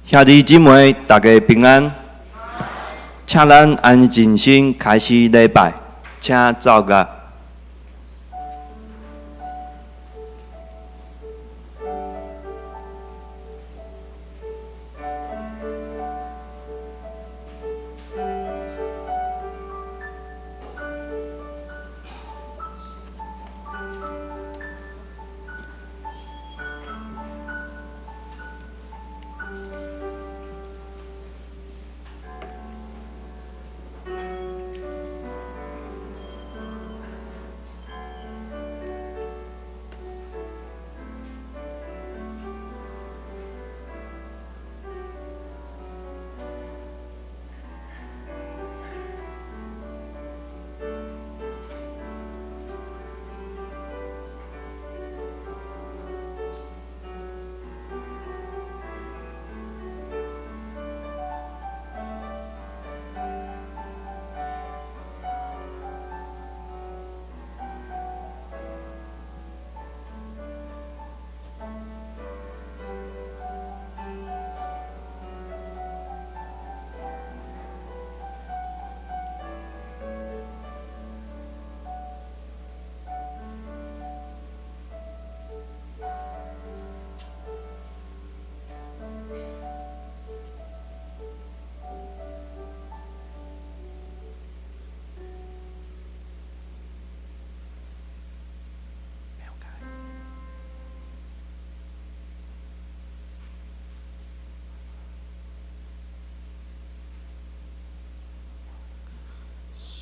兄弟姊妹，大家平安。请咱安静心开始礼拜，请走个。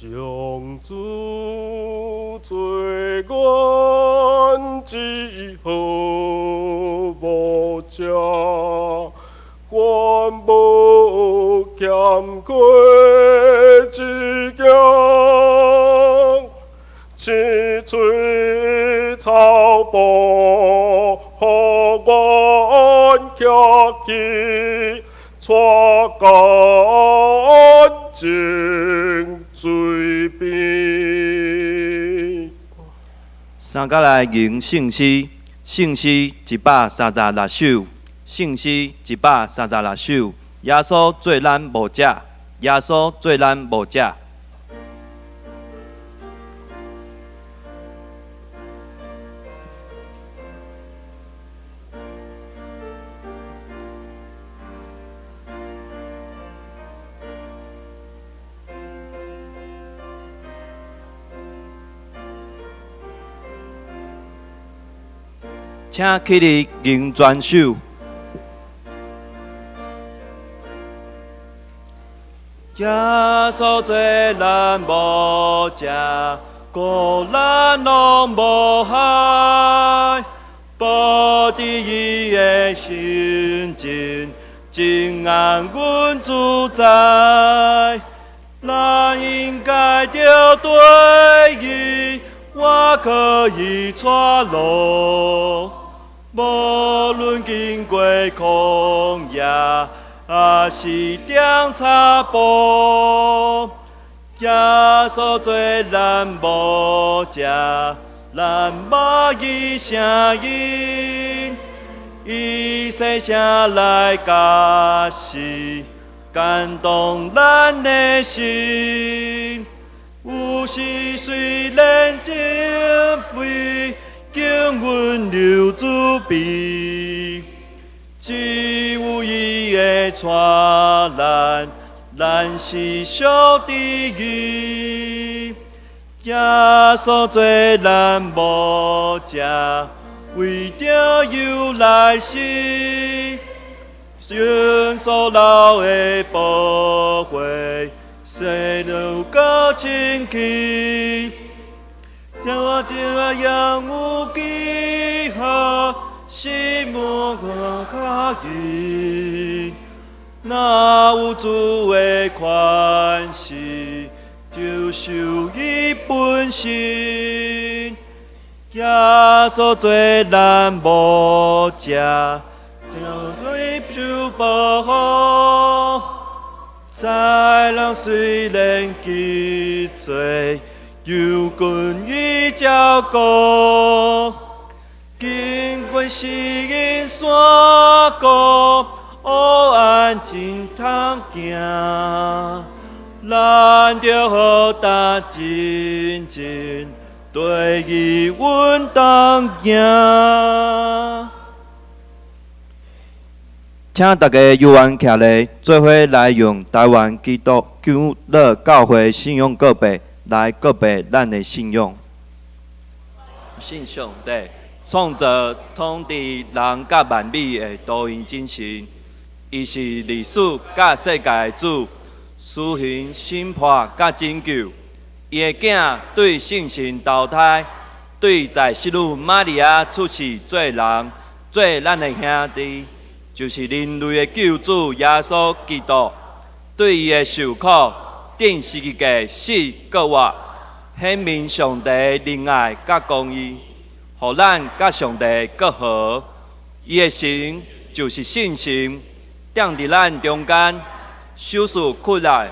上主最愿之好无价，愿无欠亏之境，青翠草木，互阮徛起，带干净水边。三甲来吟圣诗，圣诗136首，圣诗136首。耶稣做咱牧者，耶稣做咱牧者。请起立吟全首。耶稣做咱牧者，顾咱拢无害，保持伊的心境，真安稳自在。咱应该着对伊，我可以带路。无论经过旷野，也是点插步，耶稣做咱牧者，咱默伊声音，伊细声来教示，感动咱的心。有时虽然真悲，经阮流自悲，只有伊会带咱，咱是属伫伊。耶稣做咱牧者，为着有来世，顺所老的宝血，洗了个清气。让我这样有记号，心目可卡紧。那有主的宽恕，就受伊本身。耶稣做咱无食，就对受保护。在人虽然记罪，有君伊照顾。经过世人山谷，黑暗真通行。咱着好打真真，对伊阮当行。请大家游玩徛咧，做伙来用台湾基督教会信仰告白来告白咱的信仰。信上帝，创造统治人甲万物的多元精神，伊是历史甲世界的主。施行审判甲拯救，伊的囝对圣神投胎，对在世女玛利亚出世做人，做咱的兄弟，就是人类的救主耶稣基督。对伊的受苦、定十字架死搁活，显明上帝的仁爱甲公义，互咱甲上帝搁和。伊的神就是圣神，踮伫咱中间。手术困难，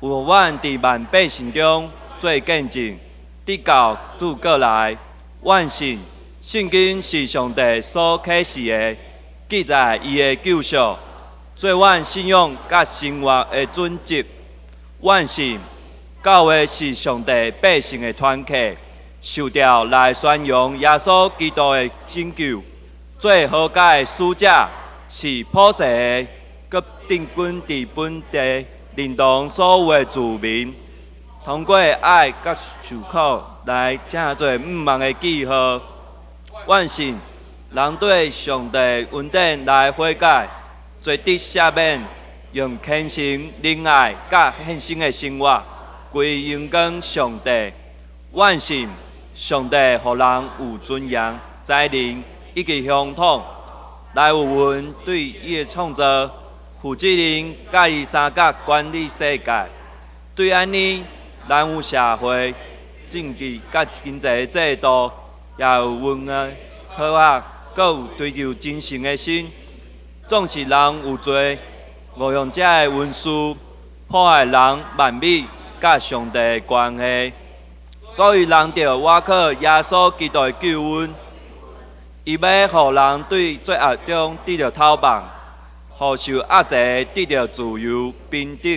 有阮伫万百姓中做见证，直到主过来。万信圣经是上帝所启示的，记载伊的救赎，做阮信仰甲生活的准则。万信教会是上帝百姓的团契，受调来宣扬耶稣基督的拯救。做好解的使者是普世的。佮定军伫本地认同所有的自民，通过爱佮受苦来正做毋忘的记号。万信人对上帝恩典来悔改，做得赦免，用虔诚、仁爱佮献身的生活归荣光上帝。万信上帝互人有尊严、才能以及乡土，来有阮对伊的创造。负责任甲伊三角管理世界，对安尼，咱有社会、政治甲经济制度，也有文化、科学，阁有追求精神的心。总是人有罪，误用这个文书，破坏人万物甲上帝的关系。所以人着倚靠耶稣基督的救恩，伊要互人对罪恶中得到讨放。互受压制得到自由平等，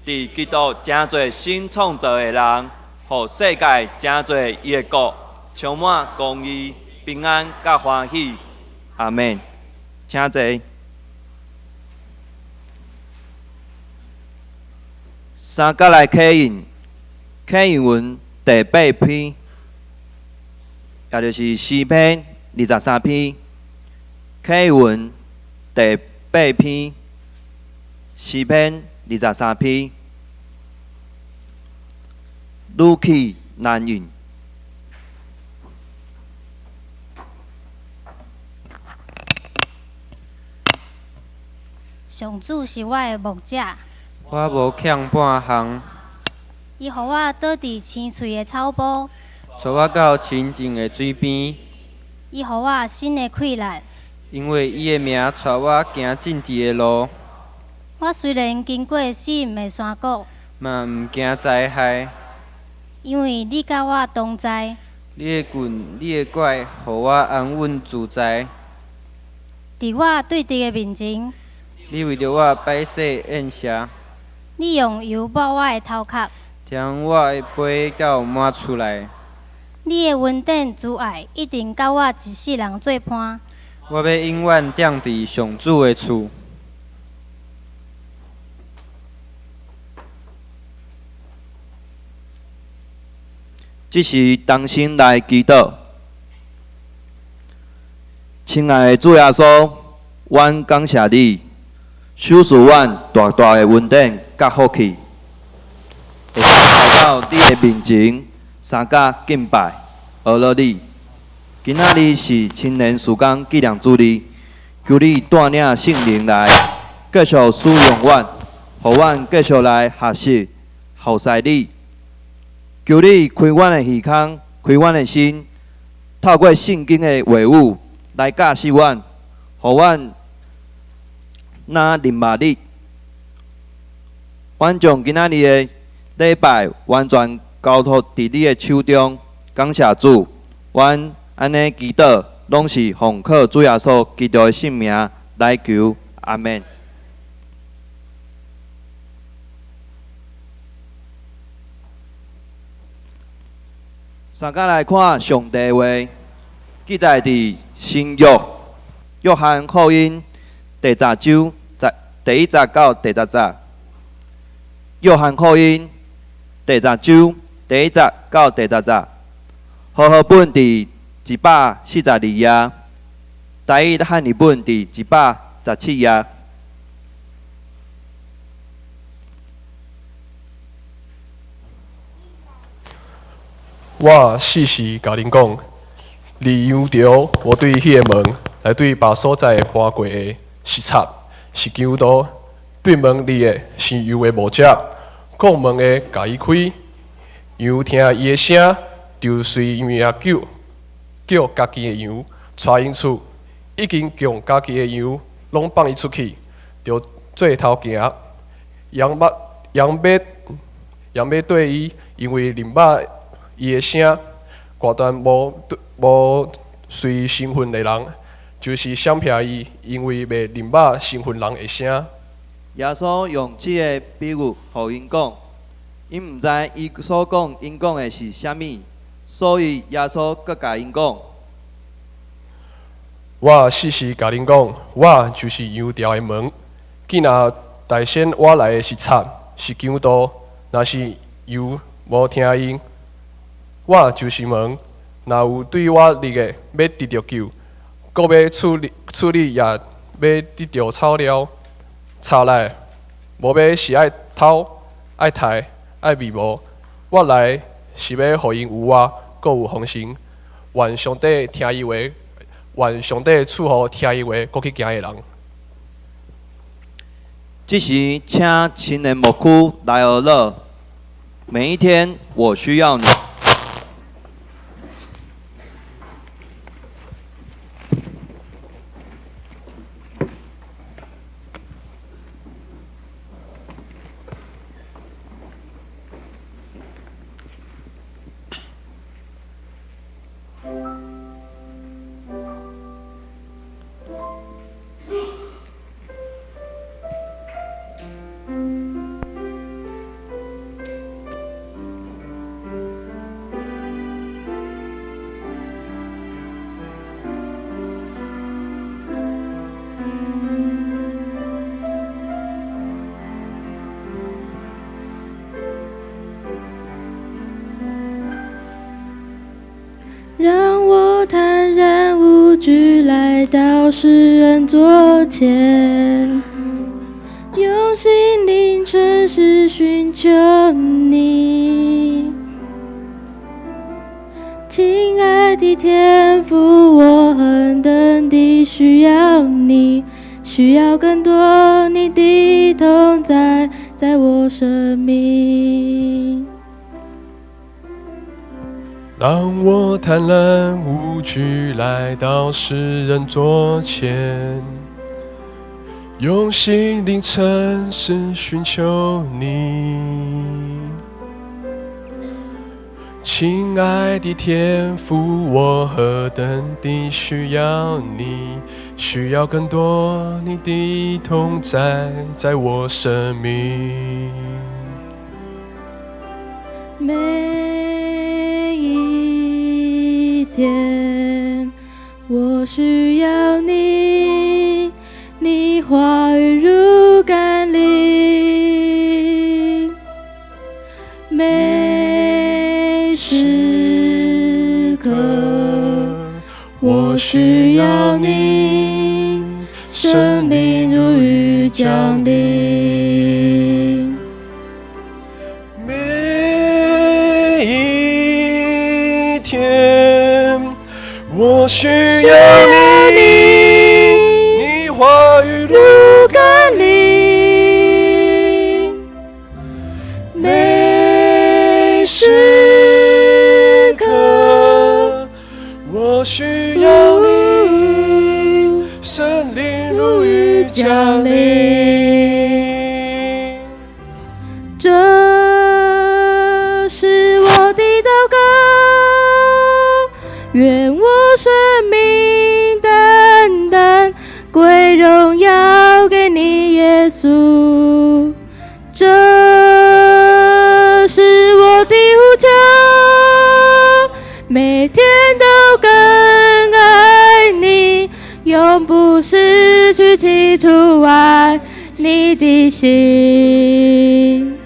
伫基督真侪新创造的人，互世界真侪伊的国，充满公义、平安甲欢喜。阿门。请坐。三角来刻印，刻印文第8篇，也就是诗篇23篇，刻印文第8篇，诗篇23篇，语气难韵。上主是我的牧者，我无欠半项，伊予我倒伫青翠的草坡，带我到清净的水边。伊予我新的气力。因为伊的名带我行正直的路，我虽然经过死荫的山谷，嘛毋惊灾害。因为你甲我同在。你的棍、你的拐，互我安稳自在。伫我对敌的面前，你为着我摆设宴席，你用油抹我的头壳，将我的杯倒满出来。你的恩典慈爱一定甲我一世人做伴。我要永远踮伫上主的厝。这是同心来祈祷。亲爱的主耶稣，阮感谢你，收拾阮大大的恩典甲福气，会来到你的面前，三甲敬拜，学了你。今仔日是青年时光纪念主日，求你带领圣灵来，继续使用阮，互阮继续来学习、服侍你。求你开阮的耳孔，开阮的心，透过圣经的话语来教示阮，互阮若明白你。阮将今仔日的礼拜完全交托伫你的手中，感谢主。阮安尼祈祷，拢是奉靠主耶稣基督的圣名来求，阿门。三甲来看上帝话，记载伫新约约翰福音第10章第1节到第10节。约翰福音第10章第1节到第10节。和合本伫142页，台语汉语本伫117页。我细细甲恁讲，利用着我对迄个门来对别所在搬过的视察，是基督徒对门里的是有的无者，讲门的甲伊开，羊听伊的声，就随羊叫家己的羊带因出，已经将家己的羊拢放伊出去，就做头行。羊要对伊，因为林捌伊的声，寡断无随身份的人，就是闪避伊，因为袂林捌身份人的声。耶稣用这个比喻，互因讲，因毋知伊所讲因讲的是啥物，所以耶稣搁甲因讲：我细细甲恁讲，我就是羊条的门。既然大先我来的是贼，是强盗，若是羊无听因，我就是门。若有对我立的，要得到救，搁要处理也要得到草料。查来，无要是爱偷、爱杀、爱迷无。我来是要互因有我，搁有丰盛。愿上帝听伊话，愿上帝赐予听伊话，搁去行的人。这时，请青年牧区来而乐。每一天，我需要你。让我坦然无惧来到世人座前，用心灵诚实寻求你。亲爱的天父，我何等地需要你，需要更多你的同在，在我生命。让我坦然无惧来到世人座前，用心灵诚实寻求你。亲爱的天父，我何等地需要你，需要更多你的同在，在我生命。每一天，我需要你，你话语如甘霖。每时刻，我需需要你，圣灵如雨降临。每一天，我需要你，你话语如甘霖。每时刻，我需要你，圣灵如雨降临。这是我的祷告，愿我生命单单归荣耀给你，耶稣。这是我的呼求，每天都更爱你，永不失去起初爱你的心。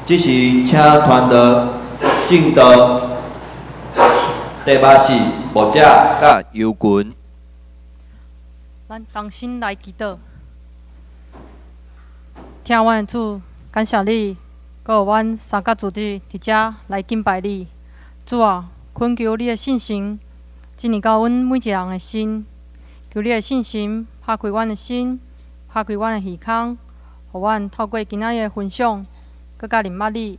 即时请团队进到第八是牧者甲游群。咱同心来祈祷，听阮的主，感谢你，搁有阮三甲主弟伫遮来敬拜你。主啊，恳求你的信心，进入到阮每一个人的心，求你的信心拍开阮的心，拍开阮的耳孔，互阮透过今仔日的分享，搁较认捌你。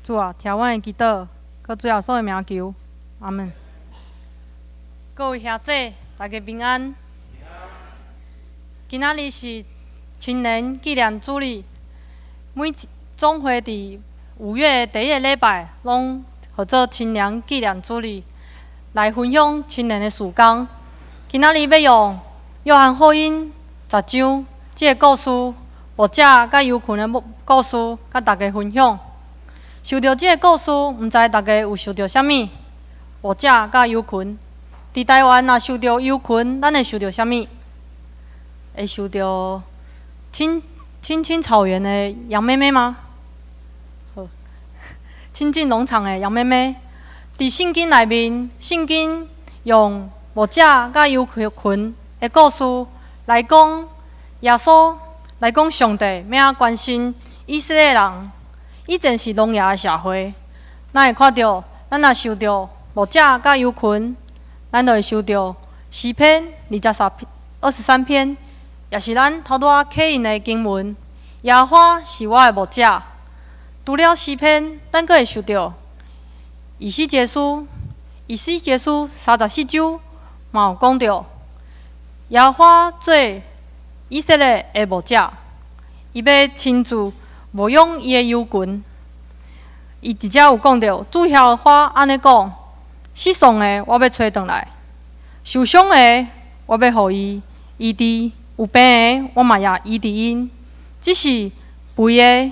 主啊，听阮的祈祷，搁最后所的名求，阿门。各位兄姐，大家平安。今仔日是青年纪念主日，每总会伫5月第一个礼拜，拢号做青年纪念主日，来分享青年的事工。今仔日要用约翰福音10章这个故事，牧者甲游群的故事，甲大家分享。受到这个故事，毋知大家有受到啥物？牧者甲游群，伫台湾若受到游群，咱会受到啥物？会受到青草原的杨妹妹吗？好，亲近农场的杨妹妹，伫圣经内面，圣经用木者甲犹群的故事来讲耶稣，来讲上帝要关心以色列人。以前是农业的社会，咱会看到，咱若受到木者甲犹群，咱就会受到诗篇23篇，也是咱头拄刻印的经文。耶和华是我的牧者。除了诗篇，咱阁会受到以西结书34章，嘛有讲到耶和华做以色列的牧者，伊要亲自牧养伊的羊群。伊直接有讲到，主耶和华安尼讲：失丧的我要找回来，受伤的我要互伊医治，有病的我嘛也医治因。只是肥的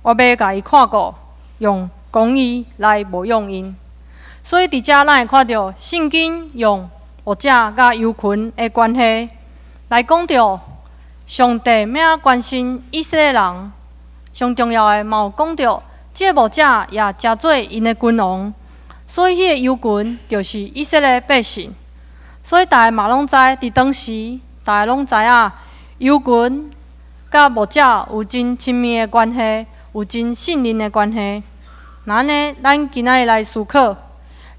我要甲伊看顾，用公义来牧养因。所以伫遮咱会看到圣经用牧者甲羊群的关系来讲到上帝要关心以色列人。上重要的嘛有讲到，这个牧者也真做因的君王，所以迄个羊群就是以色列百姓。所以大家嘛拢知，伫当时大家拢知影，羊群甲牧者有真亲密的关系，有真信任的关系。那安尼，咱今仔日来思考，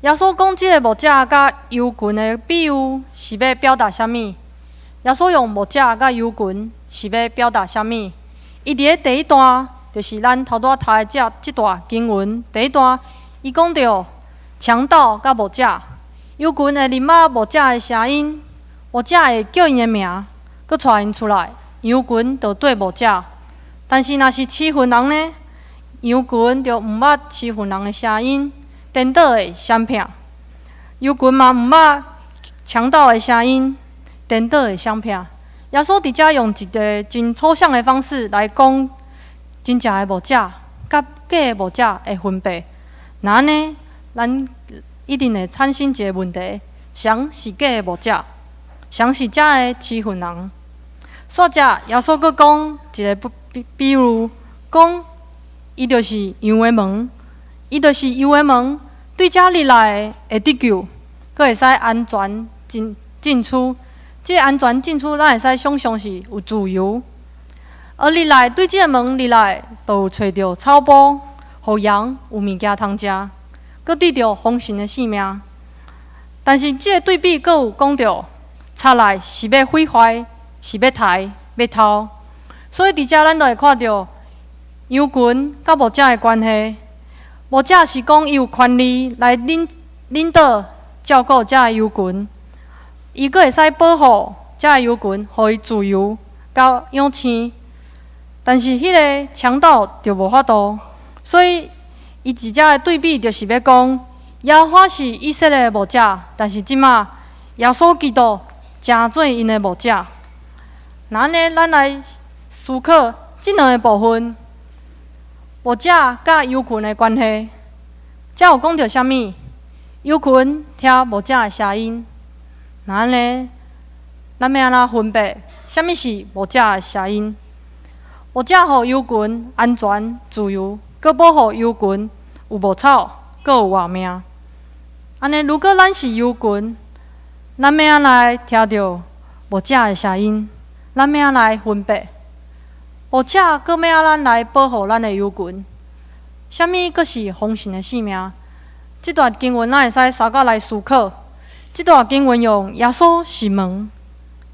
耶稣讲即个牧者甲羊群的比喻是要表达啥物？耶稣用牧者甲羊群是要表达啥物？伊伫咧第一段，就是咱头拄读的即段经文。第一段，伊讲到强盗甲牧者，羊群会认仔牧者的声音，牧者会叫因的名，佮带因出来。羊群就对牧者，但是若是欺负人呢？羊群就毋捌欺负人的声音，颠倒的闪避。羊群嘛毋捌强盗的声音，颠倒的闪避。耶稣伫遮用一个真抽象的方式来讲真正的牧者甲假的牧者的分别。那安尼，咱一定会产生一个问题：谁是假的牧者？谁是遮的欺负人？煞者，耶稣佫讲一个比喻，讲伊就是羊的门，伊就是羊的门，对遮入来会得救，佫会使安全进出。这个安全进出，咱会使想象是有自由。而入来对这个门入来，就有找到草埔，互羊有物件通食，佫得到丰盛的性命。但是这个对比佫有讲到，插来是要毁坏。是要刣要偷，所以伫遮咱就会看到羊群甲牧者的关系。牧者是讲伊有权利来领导照顾遮的羊群，伊佫会使保护遮的羊群，互伊自由甲养生。但是迄个强盗就无法度，所以伊伫遮的对比就是要讲，耶和华是以色列的牧者，但是即马耶稣基督真做因的牧者。那安尼，咱来思考即两个部分，牧者甲羊群的关系。遮有讲到啥物？羊群听牧者的声音。那安尼，咱要安怎分别？啥物是牧者的声音？牧者互羊群安全自由，佮保护羊群有牧草，佮有活命。安尼，如果咱是羊群，咱要安来听到牧者的声音？咱要安来分别？牧者佫要安来保护咱的羊群？啥物佫是丰盛的性命？这段经文咱会使三角来思考。这段经文用耶稣是门，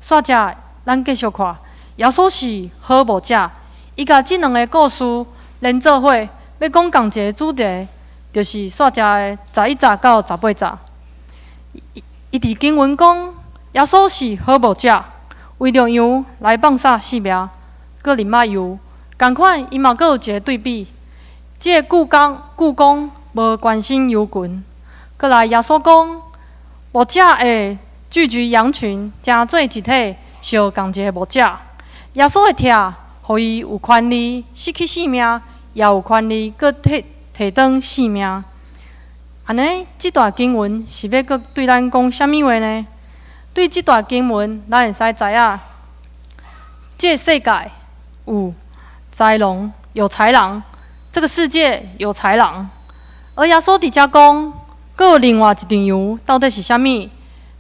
煞者咱继续看，耶稣是好牧者。伊甲这两个故事连做伙，要讲同一个主题，就是煞者的11节到18节。伊伫经文讲，耶稣是好牧者。为着羊来放撒性命，佮认仔羊，共款伊嘛佮有一个对比。这个故宫无关心羊群，佮来耶稣讲，牧者会聚集羊群，成做一体，相共一个牧者。耶稣会疼，互伊有权利失去性命，也有权利佮摕转性命。安尼，这段经文是要佮对咱讲啥物话呢？对这段经文，咱会使知影，这个世界有豺狼，有豺狼，这个世界有豺狼。而耶稣伫遮讲，佫有另外一群羊，到底是啥物？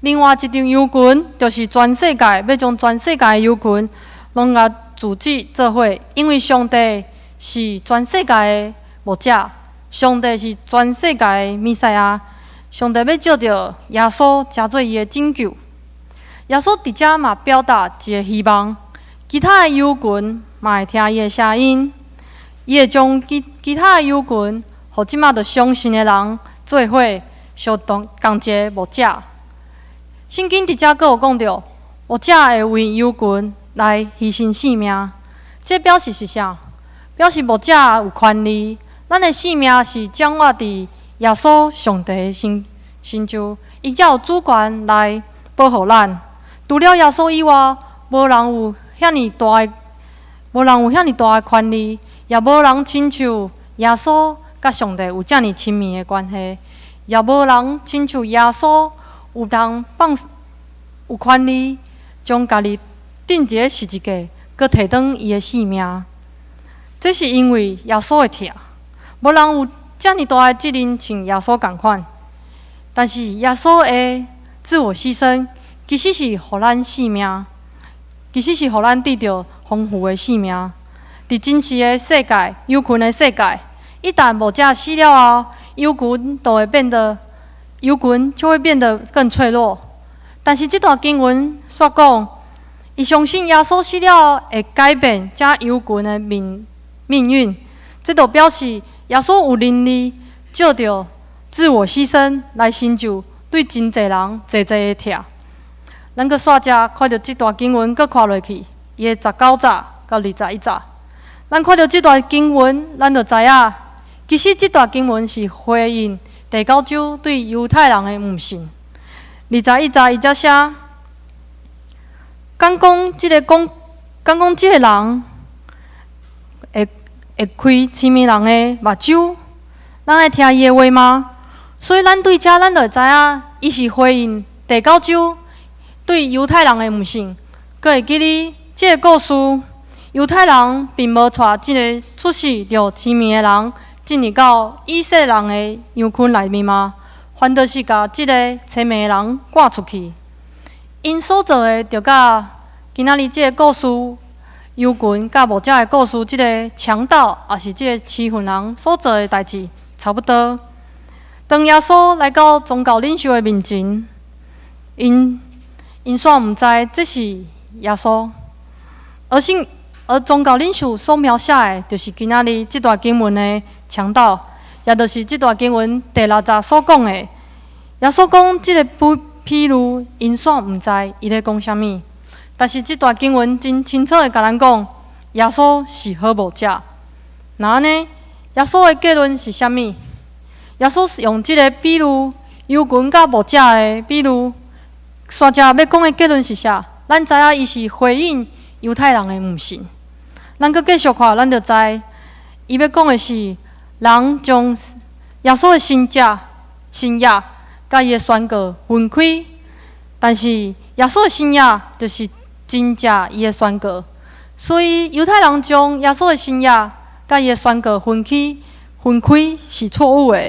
另外一张油群，就是全世界要将全世界的油群拢甲组织做伙，因为上帝是全世界的牧者，上帝是全世界的弥赛亚，上帝要借着耶稣加做伊的拯救。耶稣伫遮嘛表达一个希望，其他的油群嘛会听伊的声音，伊会将其他的油群，互即马着相信的人做伙相同一个牧者。圣经伫遮佫有讲到，牧者会为油群来牺牲性命，这表示是啥？表示牧者有权利，咱的性命是掌握伫耶稣上帝的身上，伊才有主权来保护咱。除了耶稣以外，无人有遐尼大的权利，也无人亲像耶稣甲上帝有遮尼亲密的关系，也无人亲像耶稣有通有权利将家己钉一个十字架，佮摕转伊的性命。这是因为耶稣的疼，无人有遮尼大的责任像耶稣共款。但是耶稣的自我牺牲，其实是互咱性命，其实是互咱得到丰富的性命。伫真实的世界，油群的世界，一旦牧者死了后，油群就会变得更脆弱。但是这段经文说讲，伊相信耶稣死了后会改变这油群的命运，这就表示耶稣有能力借着自我牺牲来成就对真侪人侪的疼。咱搁煞遮看到这段经文，搁看落去，伊的19节到21节，咱看到这段经文，咱就知影，其实这段经文是回应第9章对犹太人的误信。21节伊则写，讲即个人会开青面人的目睭，咱会听伊的话吗？所以咱对遮咱就会知影，伊是回应第9章对犹太人的误信。阁会记哩，这个故事，犹太人并无带即个出世着青面的人进入到以色列人的羊群内面吗？反倒是甲即个青面的人赶出去。因所做的，就甲今仔日即个故事，犹群甲牧者的故事，即个强盗也是即个欺负人所做的代志差不多。当耶稣来到宗教领袖的面前，因煞毋知这是耶稣，而宗教领袖所描写的，就是今仔日即段经文的强盗，也就是即段经文第6节所讲的。耶稣讲即个譬喻，因煞毋知伊咧讲啥物。但是即段经文真清楚的甲咱讲，耶稣是好牧者。那安尼，耶稣的结论是啥物？耶稣是用即个比喻，犹群甲牧者的比喻，煞遮要讲的结论是啥？咱知影伊是回应犹太人的误信。咱搁继续看，咱就知伊要讲的是，人将耶稣的信仰甲伊的宣告分开，但是耶稣的信仰就是真正伊的宣告。所以犹太人将耶稣的信仰甲伊的宣告分开是错误的。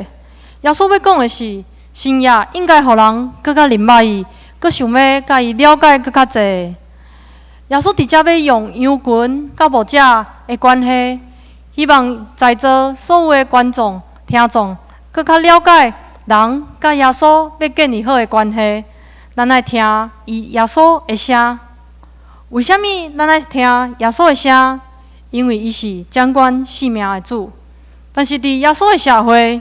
耶稣要讲的是，信仰应该互人更较明白伊，更想要甲伊了解更较侪。耶稣直接要用羊群甲牧者的关系，希望在座所有的观众、听众更较了解人甲耶稣要建立好的关系。咱来听耶稣的声。为什么咱来听耶稣的声？因为伊是掌管生命的主。但是伫耶稣的社会，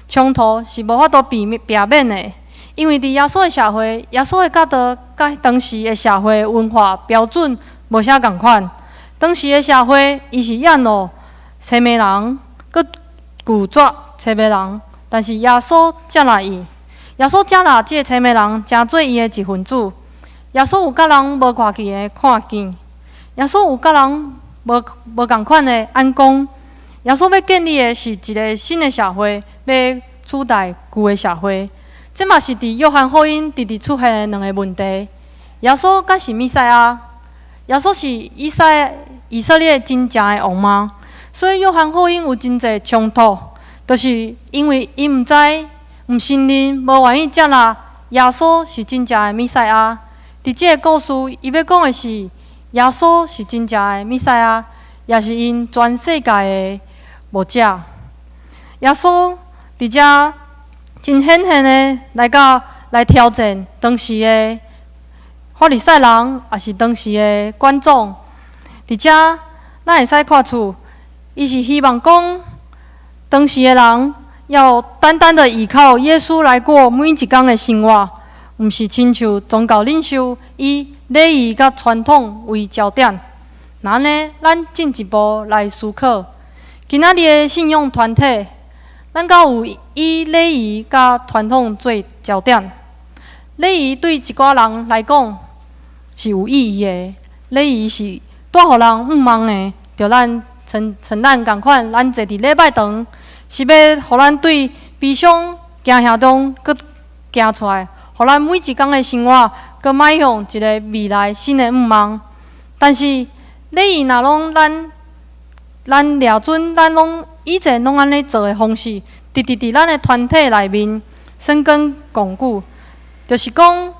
冲突是无法度避免的，因为伫耶稣的社会，耶稣的教导甲当时的社会文化标准无啥共款。当时的社会，伊是厌恶青面人，佮拒绝青面人，但是耶稣接纳伊。耶稣接纳即个青面人，成做伊的一份子。耶稣有甲人无看去的看见，耶稣有甲人无共款的眼光。耶稣要建立的是一个新的社会，要取代旧的社会。这嘛是伫约翰福音直直出现的两个问题：耶稣敢是弥赛亚？耶稣是以色列真正的王吗？所以约翰福音有真侪冲突，就是因为伊毋信任，无愿意接纳耶稣是真正的弥赛亚。伫即个故事，伊要讲的是，耶稣是真正的弥赛亚，也是因全世界的牧者。耶稣伫遮真显现的来挑战当时的法利赛人，也是当时的观众。伫遮咱会使看出，伊是希望讲，当时的人要单单的依靠耶稣来过每一天的生活，毋是亲像宗教领袖以礼仪甲传统为焦点。那呢，咱进一步来思考，今仔日的信仰团体，咱敢有以礼仪甲传统做焦点？礼仪对一寡人来讲是有意义的，礼仪是带互人毋忘的，着咱像咱共款，咱坐伫礼拜堂，是要互咱对悲伤惊吓中搁行出来，互咱每一天的生活搁迈向一个未来新的毋忘。但是礼仪若拢咱掠准，咱拢以前拢安尼做的方式，伫咱的团体内面深根巩固，就是讲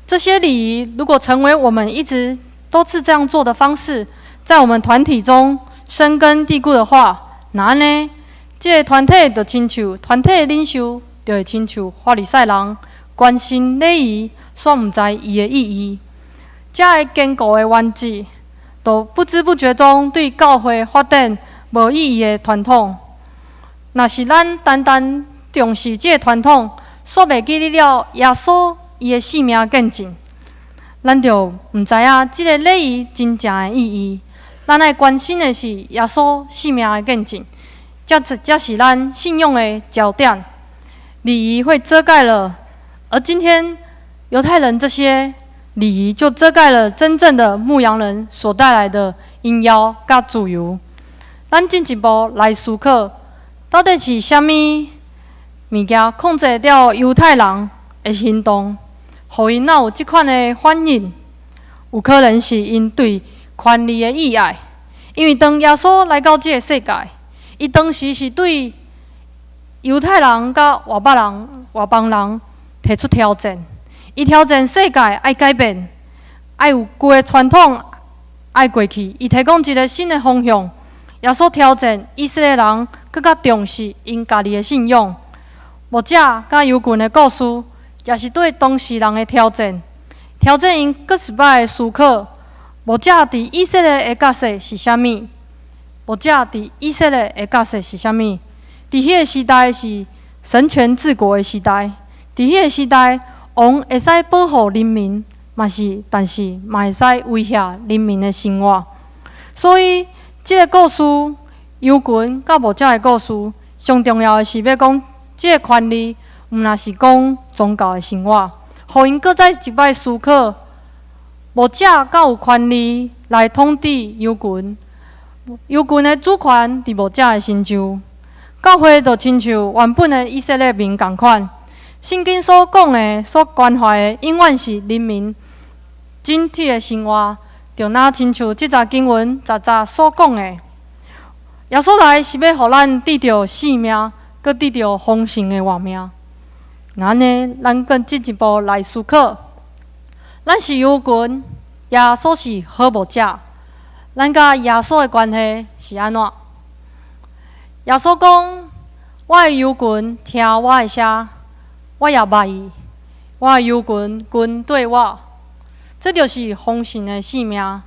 这些礼仪如果成为我们一直都是这样做的方式，在我们团体中深根蒂固的话，那呢，这个团体就亲像团体的领袖，就会亲像法利赛人关心礼仪，煞毋知伊的意义。这个坚固的原则，就不知不觉中对教会发展无意义的传统。若是咱单单重视这个传统，煞袂记了耶稣伊的性命见证，咱就毋知影这个礼仪真正的意义。咱爱关心的是耶稣性命的见证，这是咱信仰的焦点。礼仪会遮盖了，而今天犹太人这些礼仪就遮盖了真正的牧羊人所带来的荣耀甲自由。咱进一步来思考，到底是虾米物件控制了犹太人的行动，互因哪有即款的反应？有可能是因对权力的意爱，因为当耶稣来到这个世界，伊当时是对犹太人甲外邦人提出挑战。伊挑战世界爱改变，爱有旧的传统爱过去。伊提供一个新的方向。耶稣挑战以色列人更加重视因家己的信仰。牧者甲犹群的故事，也是对当时人的挑战。挑战因搁一摆的思考：牧者伫以色列的角色是啥物？牧者伫以色列的角色是啥物？伫迄个时代是神权治国的时代，伫迄个时代，王会使保护人民，但是嘛会使威胁人民的生活。所以，这个故事，犹群甲牧者的故事，上重要的是要讲，这个权利，毋若是讲宗教的生活，互因搁再一摆思考，牧者敢有权利来统治犹群？犹群的主权伫牧者的身上，教会就亲像原本的以色列民共款。圣经所讲的、所关怀的，永远是人民整体的生活，就若亲像即则经文所讲的，耶稣来是要互咱得到性命，搁得到丰盛的活命。那呢，咱更进一步来思考，咱是犹群，耶稣是好牧者，咱甲耶稣的关系是安怎？耶稣讲：“我的犹群听我的声。”我也捌伊，我的犹群跟对我，这就是丰盛的性命。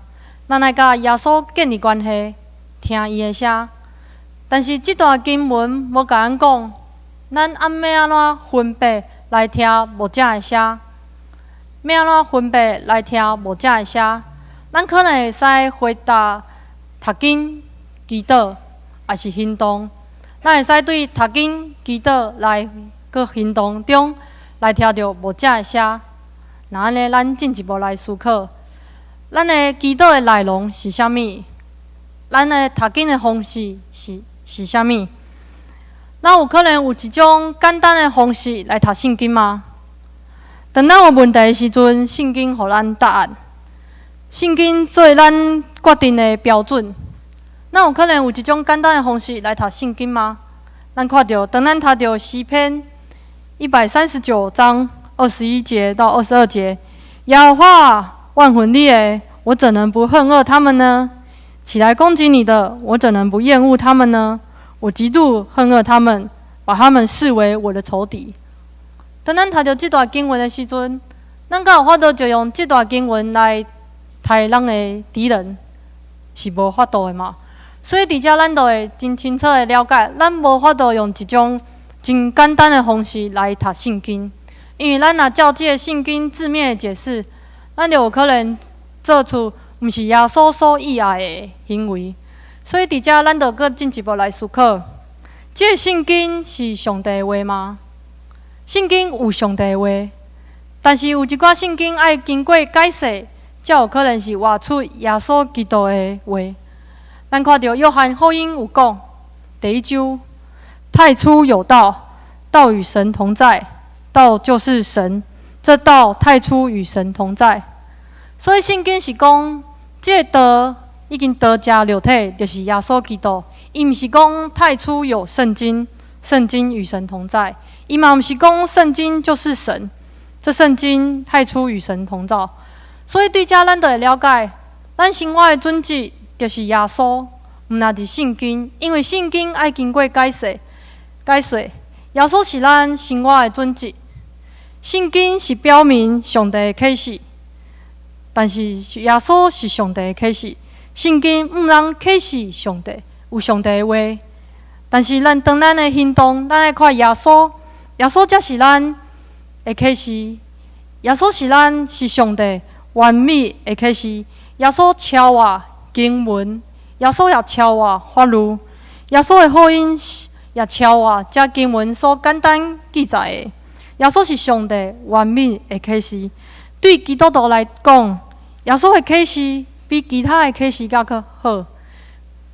咱来甲耶稣建立关系，听伊的声。但是这段经文无甲咱讲，咱要安怎分别来听牧者的声？要安怎分别来听牧者的声？咱可能会使回答读经、祈祷，也是行动。咱会使对读经、祈祷来搁行动中来听到牧者的声。那安尼，咱进一步来思考，咱的祈祷的内容是啥物？咱的读经的方式是啥物？咱有可能有一种简单的方式来读圣经吗？当咱有问题的时阵，圣经予咱答案。圣经做咱决定的标准。咱有可能有一种简单的方式来读圣经吗？咱看到，当咱读到诗篇139章21节到22节，耶和华万魂力诶，我怎能不恨恶他们呢？起来攻击你的，我怎能不厌恶他们呢？我极度恨恶他们，把他们视为我的仇敌。当咱读到这段经文的时阵，咱敢有法度就用这段经文来杀咱的敌人，是无法度的嘛？所以伫遮咱就会真清楚的了解，咱无法度用一种真简单的方式来读圣经，因为咱若照这个圣经字面的解释，咱就有可能做出毋是耶稣所喜爱的行为。所以伫遮咱就搁进一步来思考，这个圣经是上帝的话吗？圣经有上帝的话，但是有一寡圣经爱经过解释，才有可能是活出耶稣基督的话。咱看到约翰福音有讲，第1章，太初有道，道与神同在，道就是神，这道太初与神同在。所以圣经是讲，这个道已经道成肉体，就是耶稣基督。伊毋是讲太初有圣经，圣经与神同在。伊嘛毋是讲圣经就是神，这圣经太初与神同在。所以对遮咱就会了解，咱生活的准则就是耶稣，毋那是圣经，因为圣经爱经过解说。耶稣是咱生活的准则，圣经是表明上帝的启示，但是耶稣是上帝的启示。圣经毋通启示上帝，有上帝的话，但是当咱的行动，咱爱看耶稣。耶稣才是咱的启示，耶稣是上帝完美的启示。耶稣超越经文，耶稣也超越法律，耶稣的福音也超越这经文所简单记载的。耶稣是上帝完美的启示。对基督徒来讲，耶稣的启示比其他的启示更好。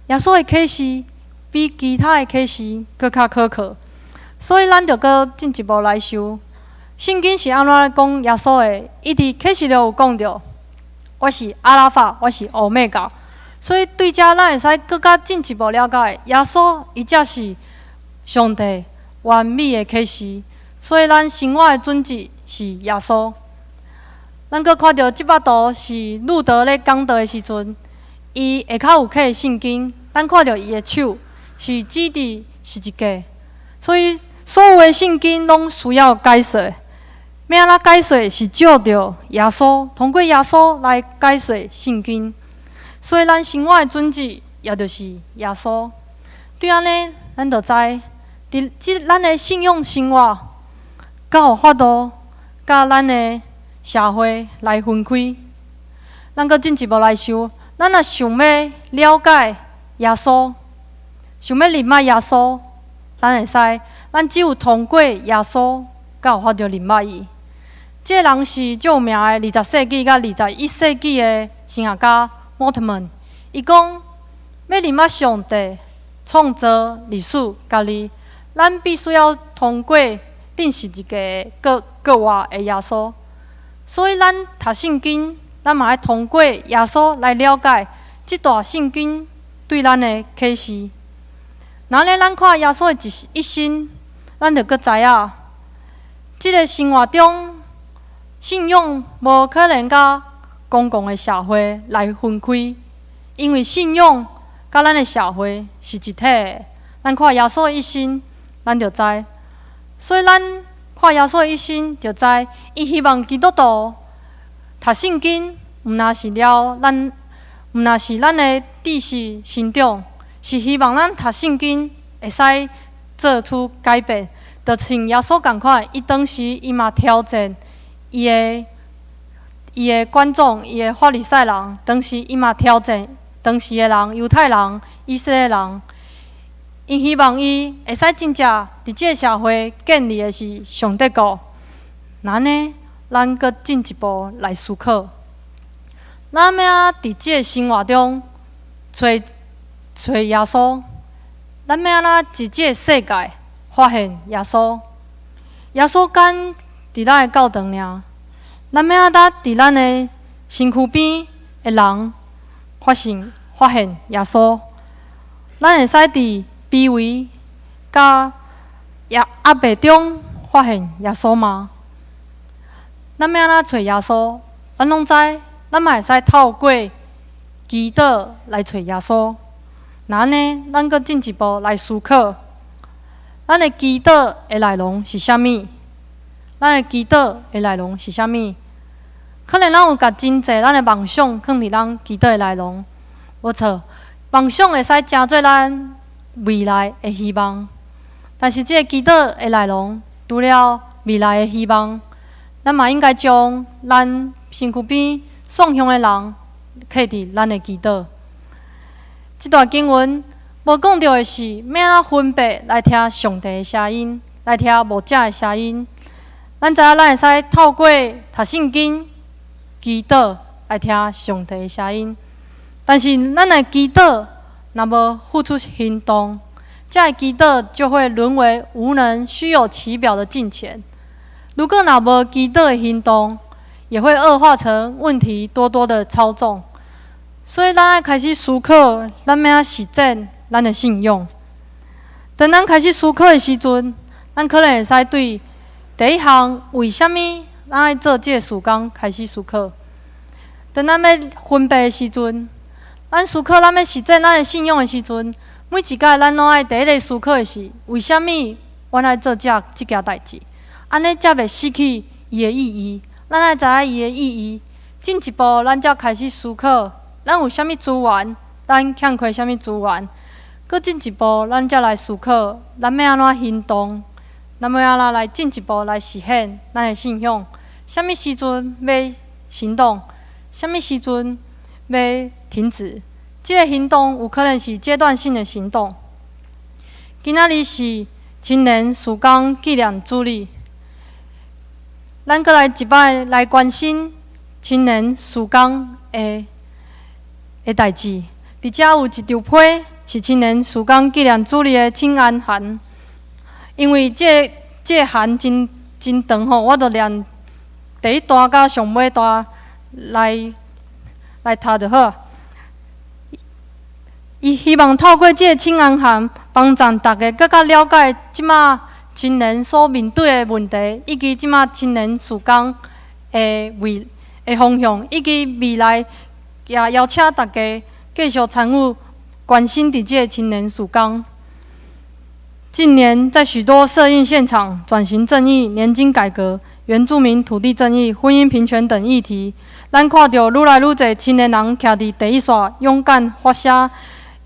耶稣的启示比其他的启示更较可靠。所以，咱就搁进一步来想，圣经是安怎讲耶稣的？伊伫启示录有讲到，我是阿拉法，我是欧米伽。所以对遮，咱会使搁较进一步了解，耶稣伊才是上帝完美的启示。所以，咱生活的准则是耶稣。咱搁看到即摆图是路德咧讲道的时阵，伊下骹有刻圣经，咱看到伊的手是指伫十字架，所以。所有的圣经拢需要解说，要安怎解说是照着耶稣，通过耶稣来解说圣经。所以咱生活的准则也就是耶稣。对安尼，咱就知，伫咱的信仰生活，才有法度甲咱的社会来分开。咱搁进一步来想，咱若想要了解耶稣，想要认识耶稣，咱会使。咱只有通过耶稣，才有法度认识伊。这个人是最有名的20世纪到21世纪的神学家莫特曼。伊讲，要认识上帝创造历史家己，咱必须要通过钉十字架的国外的耶稣。所以，咱读圣经，咱嘛要通过耶稣来了解这段圣经对咱的启示。然后咧，咱看耶稣的一生。咱就搁知影，即个生活中，信仰无可能甲公共的社会来分开，因为信仰甲咱的社会是一体的。咱看耶稣的一生，咱就知。所以咱看耶稣的一生，就知伊希望基督徒读圣经，毋那是咱的知识成长，是希望咱读圣经会使。做出改变，就像耶稣共款，伊当时伊嘛挑战伊的观众，伊的法利赛人，当时伊嘛挑战当时的人，犹太人、以色列人。伊希望伊会使真正伫这个社会建立的是上帝国。那呢，咱搁进一步来思考，咱要伫这个生活中找耶稣。咱要安怎伫这个世界发现耶稣？耶稣敢伫咱的教堂尔？咱要安怎伫咱的身躯边的人发现耶稣？咱会使伫卑微甲压迫中发现耶稣吗？咱要安怎找耶稣？咱拢知，咱嘛会使透过祈祷来找耶稣。那呢，咱搁进一步来思考，咱的祈祷的内容是啥物？咱的祈祷的内容是啥物？可能咱有甲真侪咱的梦想放伫咱祈祷的内容，无错，梦想会使成做咱未来的希望。但是，这个祈祷的内容，除了未来的希望，咱嘛应该将咱身躯边送向的人刻伫咱的祈祷。这段经文无讲到的是，要安怎分别来听上帝的声音，来听牧者的声音。咱知影，咱会使透过读圣经、祈祷来听上帝的声音。但是，咱的祈祷若无付出行动，这个祈祷就会沦为无能、虚有其表的敬虔。如果若无祈祷的行动，也会恶化成问题多多的操纵。所以，咱要开始思考，咱要实践咱的信仰。当咱开始思考的时阵，咱可能会使对第一项为什么咱爱做这个事工开始思考。当咱要分别的时阵，咱思考咱要实践咱的信仰的时阵，每一届咱拢爱第一个思考的是：为什么我爱做这件代志？安尼才袂失去伊的意义。咱爱知影伊的意义，进一步咱才开始思考，咱有啥物资源，咱欠缺啥物资源。搁进一步，咱才来思考，咱要安怎行动，咱要安怎来进一步来实现咱的信仰。啥物时阵要行动？啥物时阵要停止？这个行动有可能是阶段性的行动。今仔日是青年曙光纪念主日，咱搁来一摆来关心青年曙光的代志。伫遮有一张批是青年曙光纪念主日的请安函，因为这个函真长吼，我着念第一段甲上尾段来读就好。伊希望透过这个请安函，帮助大家更加了解即马青年所面对的问题，以及即马青年曙光的方向，以及未来也邀请大家继续参与关心伫这个青年曙光。近年，在许多社运现场、转型正义、年金改革、原住民土地正义、婚姻平权等议题，咱看到愈来愈侪青年人徛伫第一线，勇敢发声，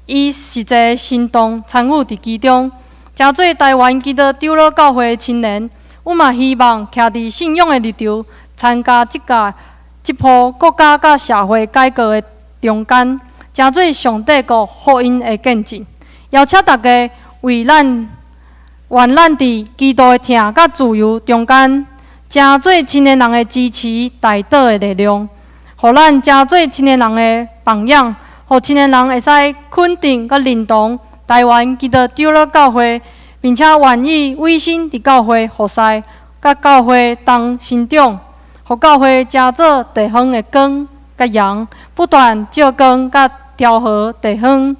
以实际行动参与伫其中。诚做台湾基督长老教会的青年，我嘛希望徛伫信仰的立场，参加这波国家甲社会改革的中间，诚做上帝国福音的见证。邀请大家为咱愿咱伫基督的疼甲自由中间，诚做青年人的支持带导的力量，互咱诚做青年人的榜样，互青年人会使肯定甲认同台湾基督长老教会，并且愿意委身伫教会服侍，甲教会同成长，互教会诚做地方的光甲阳，不断照光甲调和地方，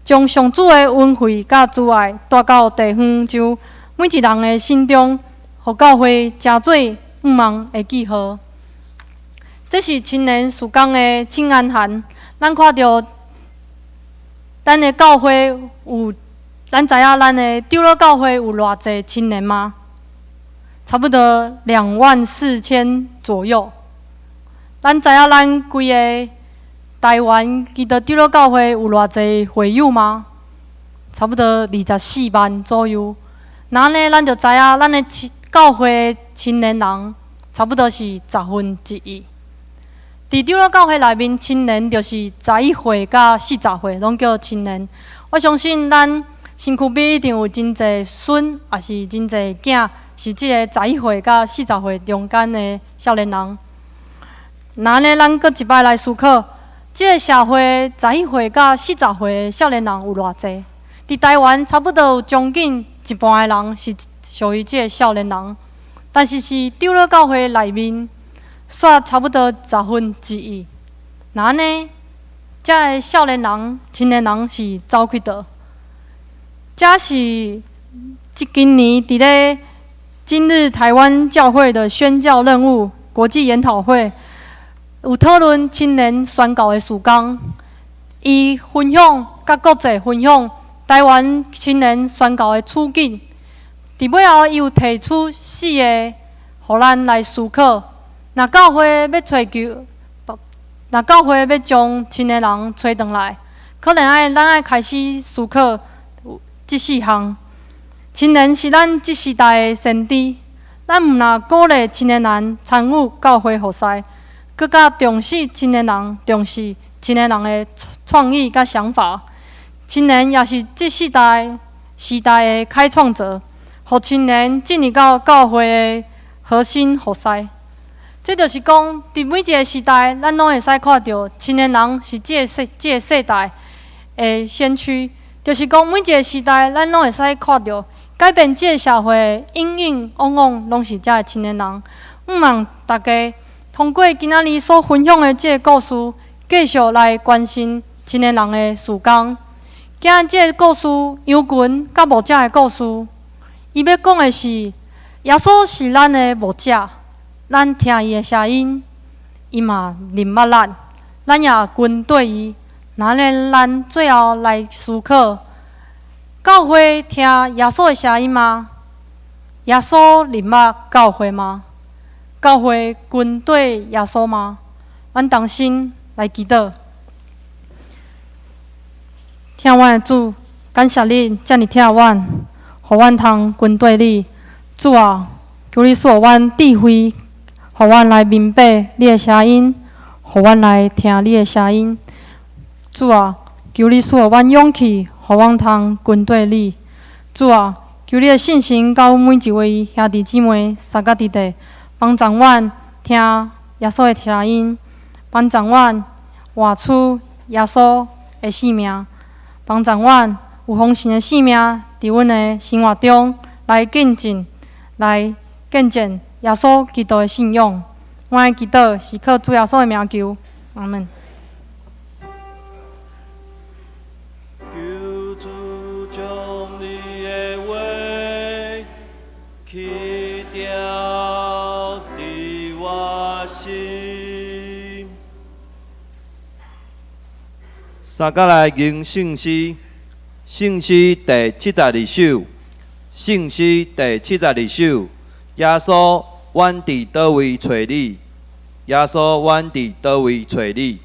将上主的恩惠甲慈爱带到地方上每一人的心中，互教会诚做毋茫的记号。这是青年曙光的请安函，咱看到咱的教会有，咱知影咱的长老教会有偌济青年吗？差不多24000左右。咱知影咱规个台湾基督长老教会有偌济会友吗？差不多24万左右。那呢，咱就知影咱的教会青年人差不多是1/10。伫长老教会内面，青年就是11岁到40岁，拢叫青年。我相信咱身躯边一定有真侪孙，也是真侪囝，是即个11岁到40岁中间的少年人。那呢，咱搁一摆来思考，即个社会11岁到40岁的少年人有偌济？伫台湾差不多有将近一半的人是属于即个少年人，但是长老教会内面。煞差不多1/10。那呢，这个少年人、青年人是走去倒？这是今年伫咧今日台湾教会的宣教任务国际研讨会，有讨论青年宣教的事工。伊分享甲国际分享台湾青年宣教的处境。伫尾后，伊有提出4个，互咱来思考。若教会要将青年人找转来，可能咱爱开始思考即4项。青年是咱即时代的先知，咱毋若鼓励青年人参与教会服侍，更加重视青年人的创意甲想法。青年也是即时代的开创者，互青年进入到教会的核心服侍。这就是讲，伫每一个时代，咱拢会使看到青年人是即个世代的先驱。就是讲，每一个时代，咱拢会使看到改变即个社会往往拢是遮个青年人。毋望大家通过今仔日所分享的即个故事，继续来关心青年人的事工。今仔即个故事，羊群甲牧者的故事，伊要讲的是，耶稣是咱的牧者。咱听伊的声音，伊嘛认捌咱，咱也跟对伊。那呢，咱最后来思考：教会听耶稣的声音吗？耶稣认捌教会吗？教会跟对耶稣吗？咱同心来祈祷。听阮的主，感谢你遮尔疼阮，互阮通跟对你。主啊，求你赐阮智慧。互阮来明白你的声音，互阮来听你的声音。主啊，求你赐阮勇气，互阮通跟对你。主啊，求你的信心到每一位兄弟姊妹三角地地，帮助阮听耶稣的声音，帮助阮活出耶稣的生命，帮助阮有丰盛的生命，伫阮的生活中来见证，来见证。耶稣基督的信仰，我的祈祷是靠主耶稣的名求，阿门。求主将你的话去掉伫我心。三角来迎圣诗，圣诗第72首，圣诗第72首。耶稣，阮伫倒位找你？耶稣，阮伫倒位找你？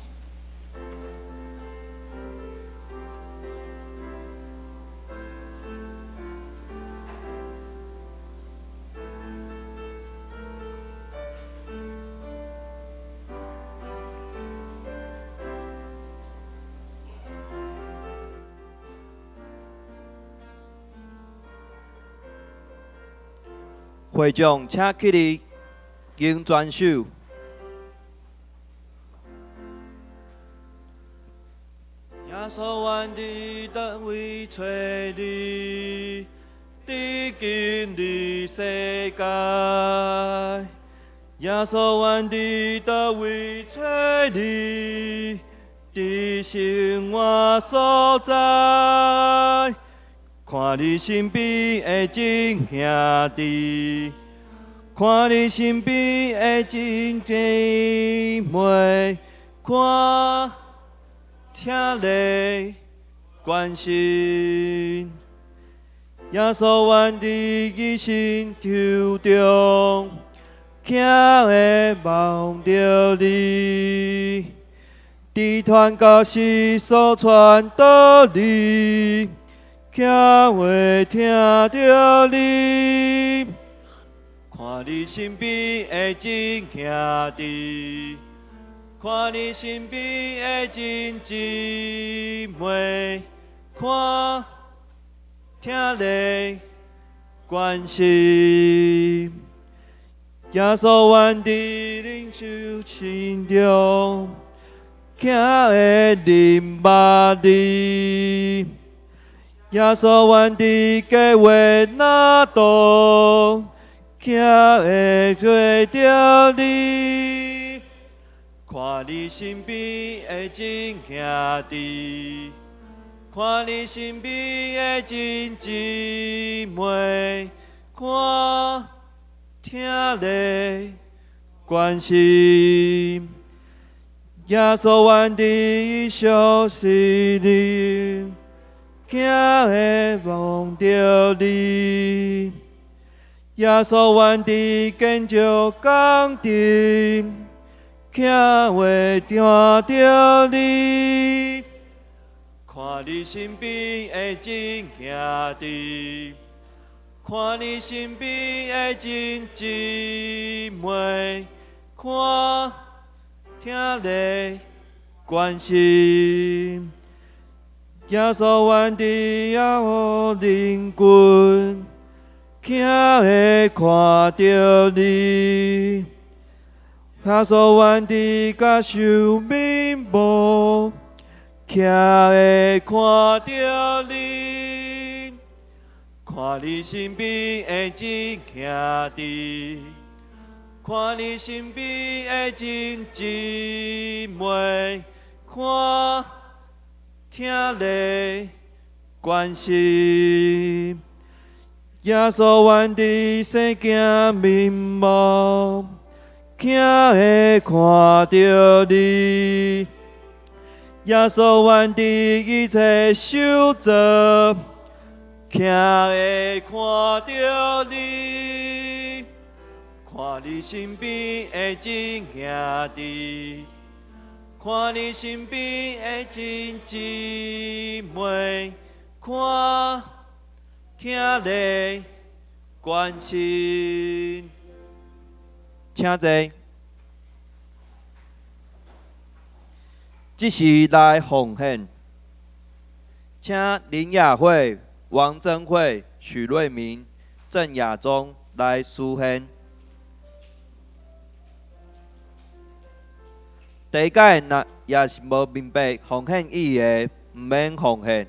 会众请起立，敬专首。耶稣，阮伫倒位找你？伫今日世界。耶稣，阮伫倒位找你？伫生活所在。看你身边的真兄弟，看你身边的真姐妹，看听你关心。耶稣，阮伫伊心头中，囝会望着你，伫传教士所传道理。囝会听着你，看你身边的真兄弟，看你身边的真姊妹，看听你关心。耶稣，阮伫领袖心中，囝会认捌你。耶稣，阮伫计划那道，囝会做着你。看你身边的真兄弟，看你身边的真姊妹，看听你关心。耶稣原地相信你，惊会望着你。耶稣原地建造工程，惊会听着你。看你身边的真兄弟，看你身边的真姊妹，看听咧关心。耶稣原地也好邻近，惊会看着你。耶稣原地甲寿命无。徛会看着你，看你身边的真兄弟，看你身边的真姊妹，看听咧关心。耶稣原地生惊面貌，惊会看着你。耶稣原地一切受造，惊会看着你，看你身边的真兄弟，看你身边的真姊妹，看听咧关心。请坐。即时来奉献，请林雅慧、王珍慧、许瑞明、郑雅忠来书献。第一届若也是无明白奉献意义的，毋免奉献。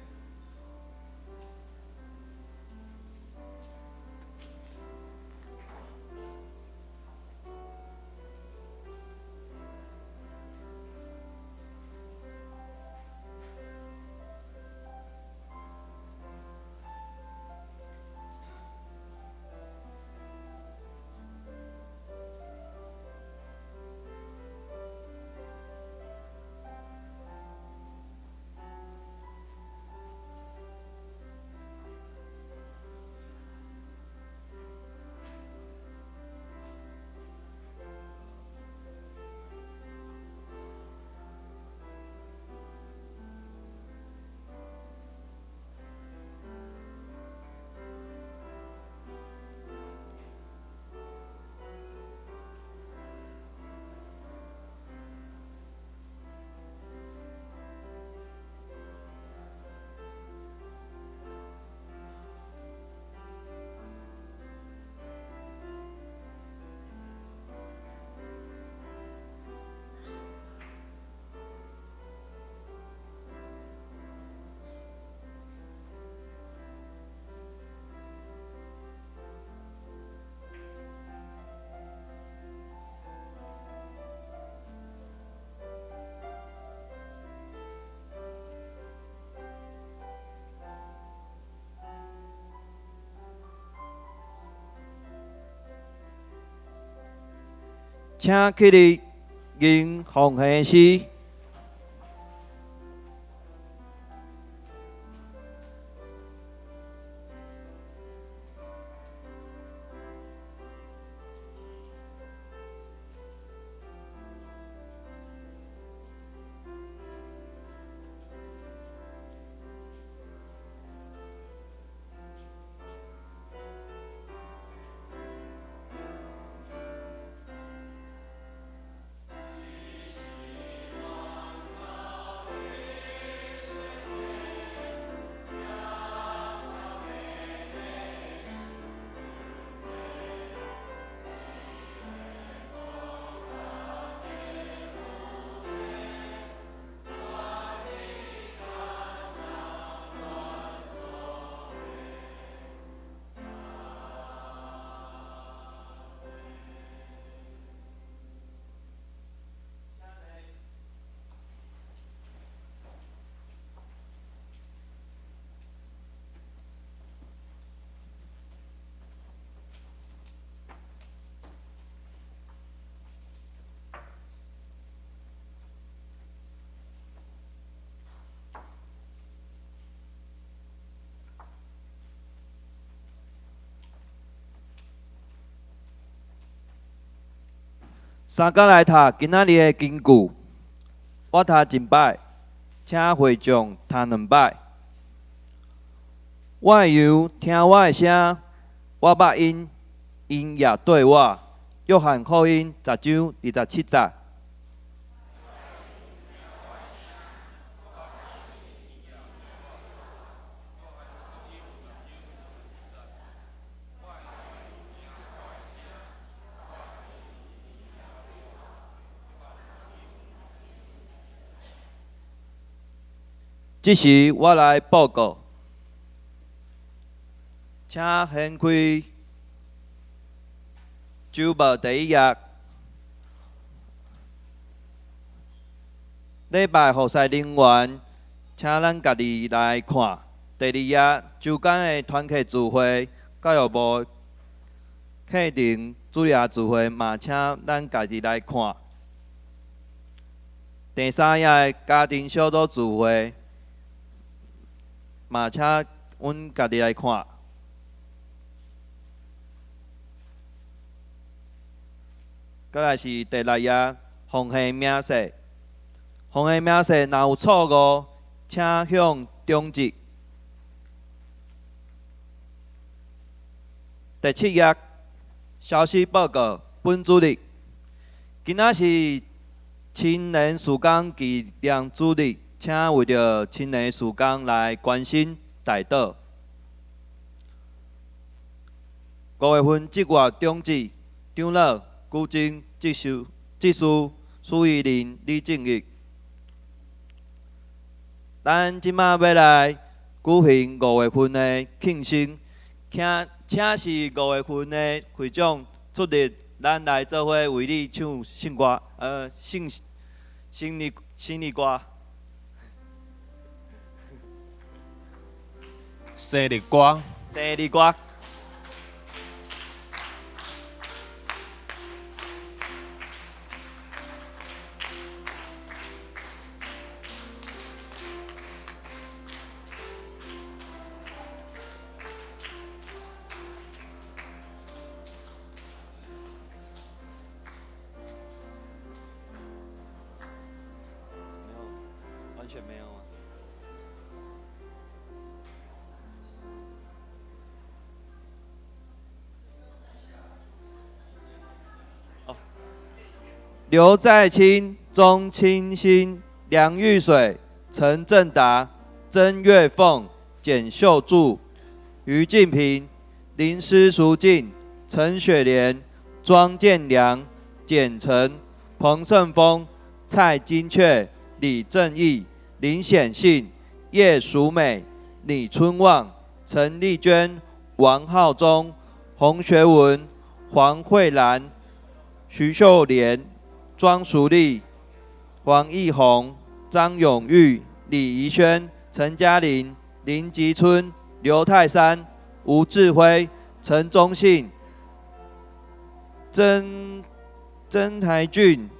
请起立，吟奉献诗。三甲来读今仔日的经句，我读一摆，请会众读两摆。我的羊听我的声，我捌因，因也对我。约翰福音10章27节。即时我来报告，请掀开周报第1页。礼拜服侍人员，请咱家己来看。第2页，周间的团契聚会，教育部课程主业聚会嘛，请咱家己来看。第3页，家庭小组聚会。嘛，请阮家己来看。再来是第6页，奉献名册。奉献名册若有错误，请向中职。第7页，消息报告本主日。今仔是青年时光纪念主日。请为着青年时光来关心代祷。5月份7月中止，长老、古证、技术、苏怡林、李正义。咱即马要来举行5月份的庆生，请是5月份的会长出列，咱来做伙为你唱圣歌，生日歌。生日歌，生日歌。完全没有啊。刘在清、钟清新、梁玉水、陈正达、曾月凤、简秀柱、于静平、林思淑静、陈雪莲、庄建良、简晨、彭胜峰、蔡金雀、李正义、林显信、叶淑美、李春旺、陈丽娟、王浩忠、洪学文、黄慧兰、徐秀莲、庄淑丽、黄义宏、张永玉、李怡轩、陈嘉玲、林吉春、刘泰山、吴志辉、陈忠信、曾台俊、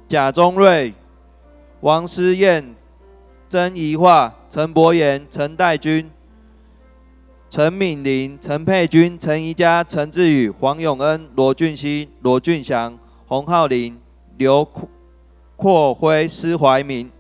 贾中瑞、王思燕、曾怡桦、陈柏言、陈代君、陈敏玲、陈佩君、陈怡佳、陈志宇、黄永恩、罗俊熙、罗俊祥、洪浩林、刘阔辉、施怀民。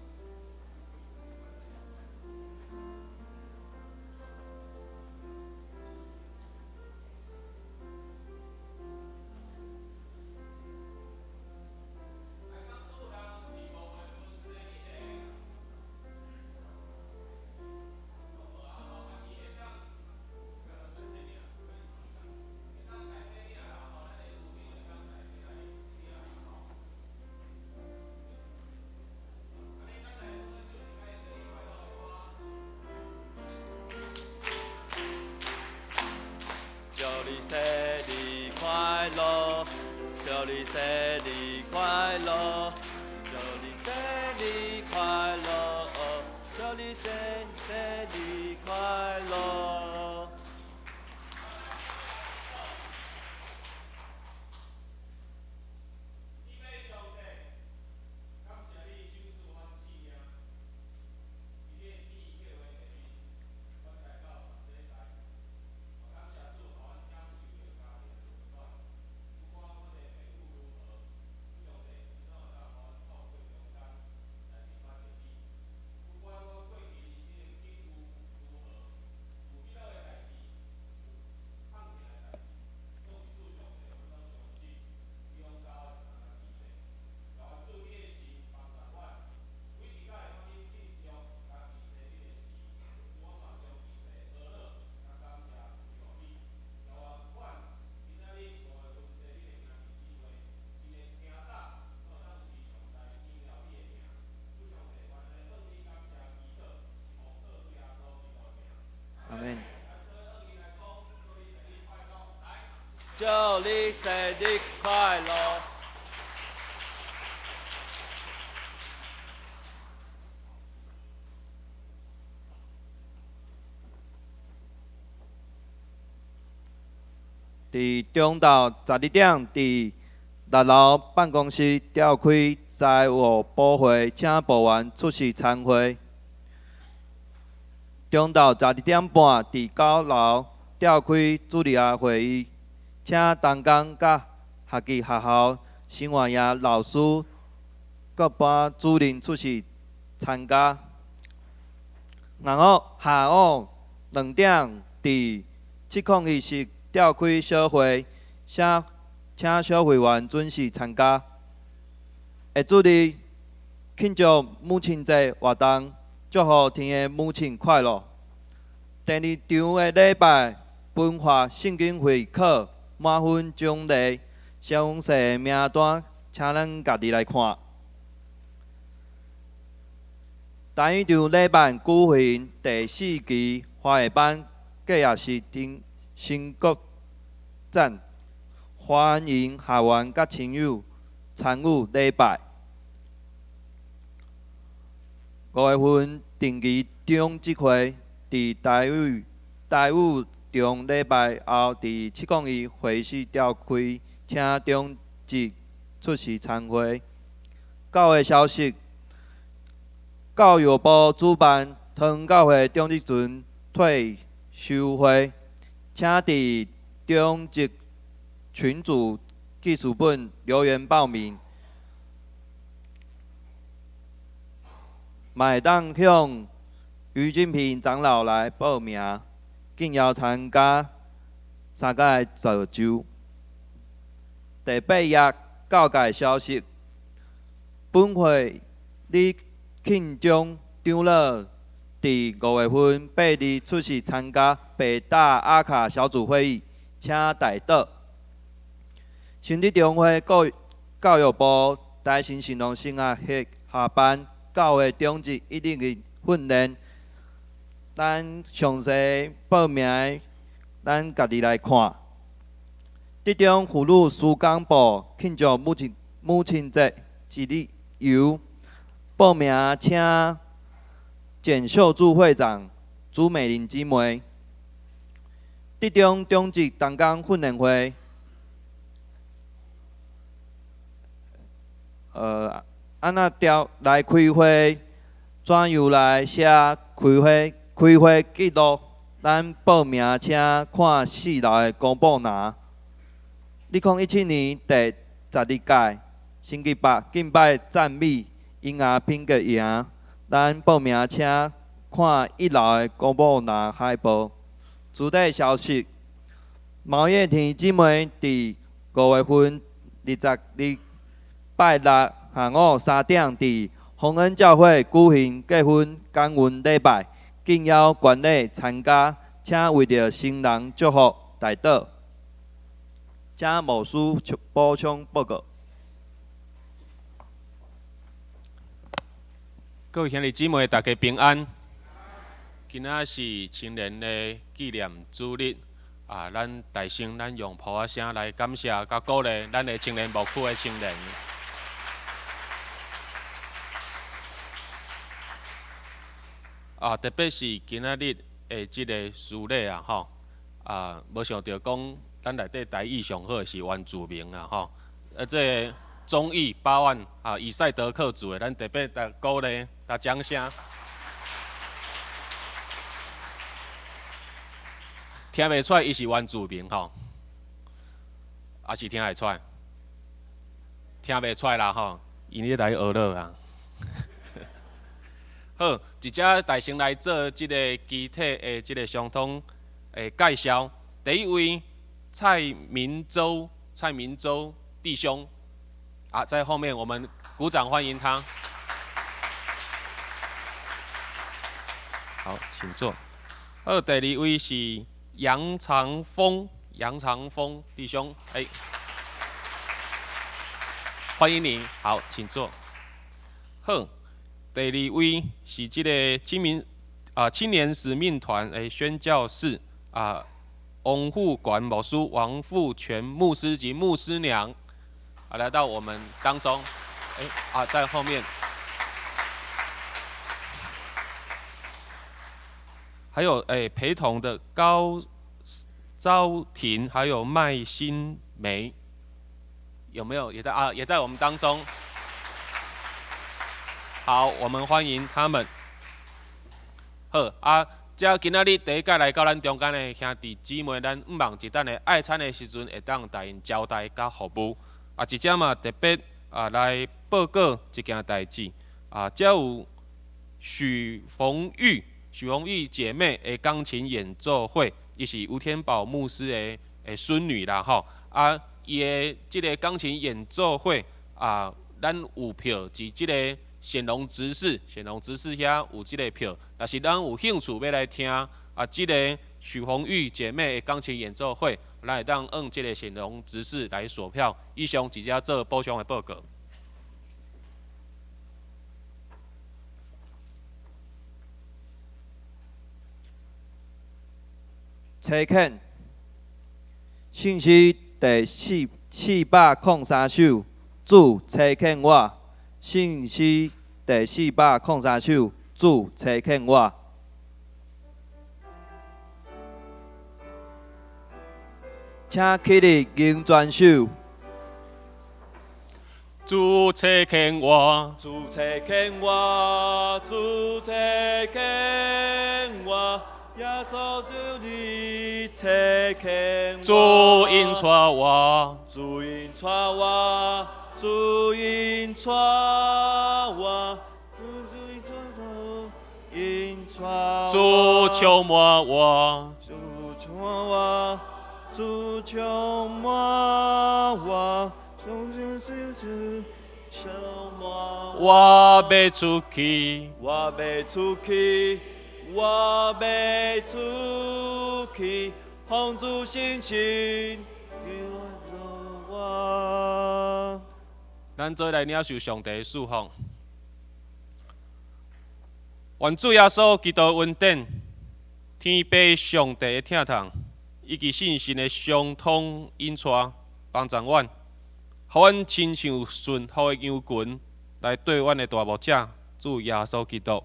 祝你生日快乐，祝你生日快乐，祝你生日快乐，祝你生日快乐。祝你生日快乐！伫中昼12点，伫6楼办公室召开财务部会，请部员出席参会。中昼12点半，伫9楼召开主持人会议，请同工甲学期学校成员也老师各班主任出席参加。下午2点，伫7控仪式召开小会，请小会员准时参加。下主日庆祝母亲节活动，祝福天的母亲快乐。第2场的礼拜分发圣经会考满分奖励，详细的名单，请咱家己来看。第1场礼拜举行第4期花艺班结业式升国展，欢迎学员甲亲友参与礼拜。5月份定期中集会，伫台语中礼拜后伫7控仪会议室召开，请中职出席参会。教育消息：教育部主办汤教会中职船退休会，请伫中职群组记事本留言报名，嘛会当向于金平长老来报名，敬邀参加3届造就。第8页教界消息：本会李庆忠长老伫5月份8日出席参加北大阿卡小组会议，请代祷。成立中会教育部台新信农生涯下班教会中职101训练，咱详细报名，咱家己来看。这种妇女施工部庆祝母亲节之日游，报名请简秀柱会长朱美玲姊妹。这种中职同工训练会。安那调来开会，怎样来写开会记录？咱报名请看4楼的公布栏。2017年第12届星期8敬拜赞美音乐品格营，咱报名请看1楼的公布栏海报。主题消息：毛叶田姊妹伫5月份20日拜六下午3点，伫洪恩教会举行结婚感恩礼拜，敬邀观礼参加，请为着新人祝福代祷。请牧师补充报告。各位兄弟姊妹，大家平安。今仔是青年的纪念主日，咱大声，咱用普仔声来感谢甲鼓励咱的青年牧区的青年。特别是今仔日的即个事例吼，无想到讲咱内底台语上好是原住民吼，这综艺8万以赛德克族的，咱特别来鼓励、来掌声。听袂出来，伊是原住民吼，还是听会出来？听袂出来啦吼，因咧来学了啊。好，一只大声来做即个机体的即个相通的介绍。第一位蔡明洲弟兄，在后面我们鼓掌欢迎他。好，请坐。好，第二位是杨长峰弟兄，欢迎你。好，请坐。好。第二位是这个青年使命团的宣教士王富管牧师、王富全牧师及牧师娘来到我们当中。在后面。还有陪同的高昭婷，还有麦新梅，有没有也在我们当中？好，我们欢迎他们。好这今仔日第一届来到咱中间的兄弟姊妹，咱毋忙一等的爱餐的时阵，会当大因招待甲服务。一只嘛特别来报告一件代志。这有许逢玉姐妹的钢琴演奏会，伊是吴天宝牧师的孙女啦吼。伊的即个钢琴演奏会咱有票至即个显龙执事遐有即个票。若是咱有兴趣要来听即个许红玉姐妹的钢琴演奏会，咱会当按即个显龙执事来索票。以上直接做补充的报告。车肯，信息第403首，主车肯我。信息第403首，主车肯我。请起立吟全首。主车肯我，主车肯我，主车肯我。耶稣主你车肯我，主引带我，主引带我，主引带我，主充满我，主充满我，主充满我，我要出去，我要出去。我要出去，奉主信心救我。咱做来领受上帝的祝福。愿主耶稣基督恩典、天父上帝的疼痛，以及信心的相通引带，帮助阮，互阮亲像顺服的羊群，来对阮的大牧者主耶稣基督。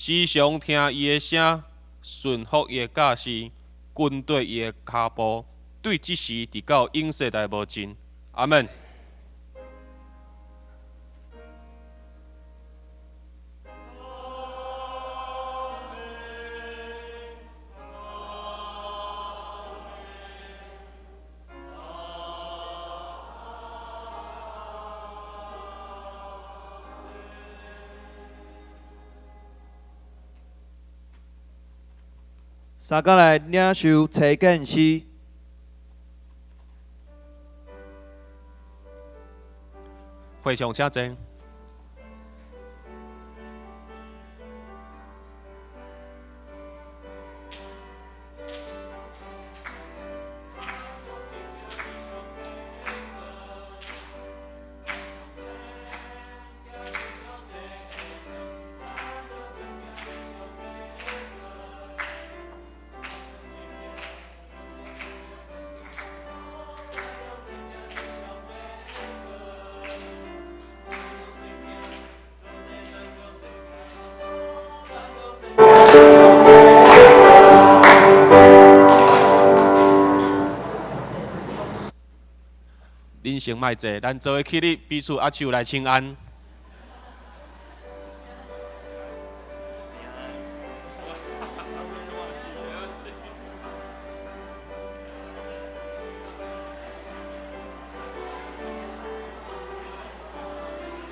时常听伊的声，顺服伊的教示，跟对伊的脚步，对即时直到永世代无尽。阿门。三甲来领受车建诗，会场请坐。人生莫济，咱做伙起立，彼此握手来请安。